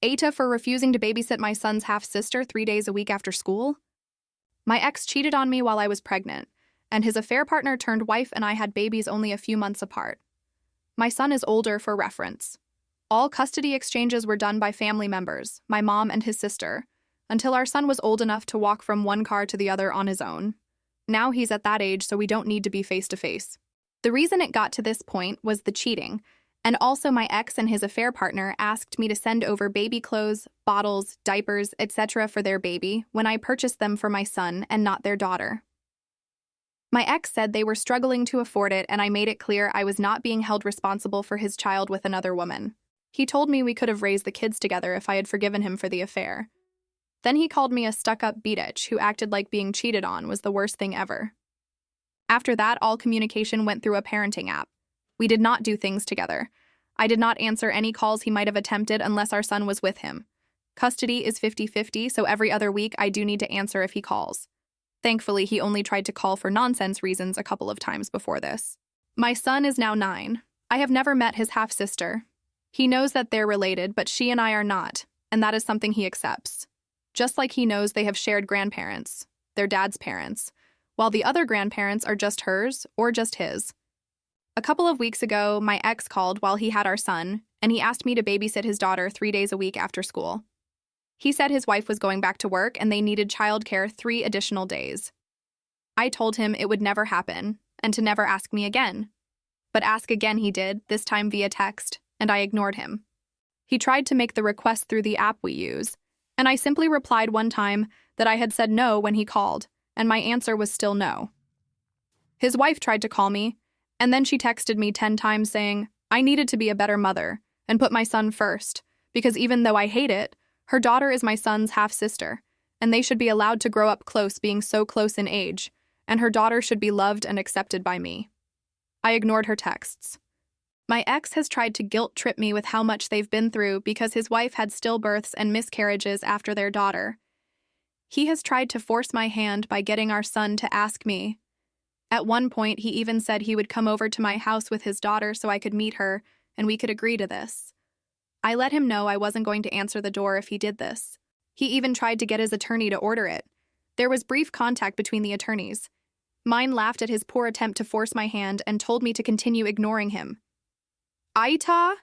AITAH for refusing to babysit my son's half-sister 3 days a week after school? My ex cheated on me while I was pregnant, and his affair partner turned wife and I had babies only a few months apart. My son is older for reference. All custody exchanges were done by family members, my mom and his sister, until our son was old enough to walk from one car to the other on his own. Now he's at that age, so we don't need to be face-to-face. The reason it got to this point was the cheating, and also my ex and his affair partner asked me to send over baby clothes, bottles, diapers, etc. for their baby when I purchased them for my son and not their daughter. My ex said they were struggling to afford it, and I made it clear I was not being held responsible for his child with another woman. He told me we could have raised the kids together if I had forgiven him for the affair. Then he called me a stuck-up bitch who acted like being cheated on was the worst thing ever. After that, all communication went through a parenting app. We did not do things together. I did not answer any calls he might have attempted unless our son was with him. Custody is 50-50, so every other week I do need to answer if he calls. Thankfully, he only tried to call for nonsense reasons a couple of times before this. My son is now 9. I have never met his half-sister. He knows that they're related, but she and I are not, and that is something he accepts. Just like he knows they have shared grandparents, their dad's parents, while the other grandparents are just hers or just his. A couple of weeks ago, my ex called while he had our son, and he asked me to babysit his daughter 3 days a week after school. He said his wife was going back to work and they needed childcare 3 additional days. I told him it would never happen and to never ask me again. But ask again he did, this time via text, and I ignored him. He tried to make the request through the app we use, and I simply replied one time that I had said no when he called, and my answer was still no. His wife tried to call me, and then she texted me 10 times saying I needed to be a better mother and put my son first, because even though I hate it, her daughter is my son's half-sister, and they should be allowed to grow up close, being so close in age, and her daughter should be loved and accepted by me. I ignored her texts. My ex has tried to guilt-trip me with how much they've been through because his wife had stillbirths and miscarriages after their daughter. He has tried to force my hand by getting our son to ask me. At one point, he even said he would come over to my house with his daughter so I could meet her, and we could agree to this. I let him know I wasn't going to answer the door if he did this. He even tried to get his attorney to order it. There was brief contact between the attorneys. Mine laughed at his poor attempt to force my hand and told me to continue ignoring him. AITAH?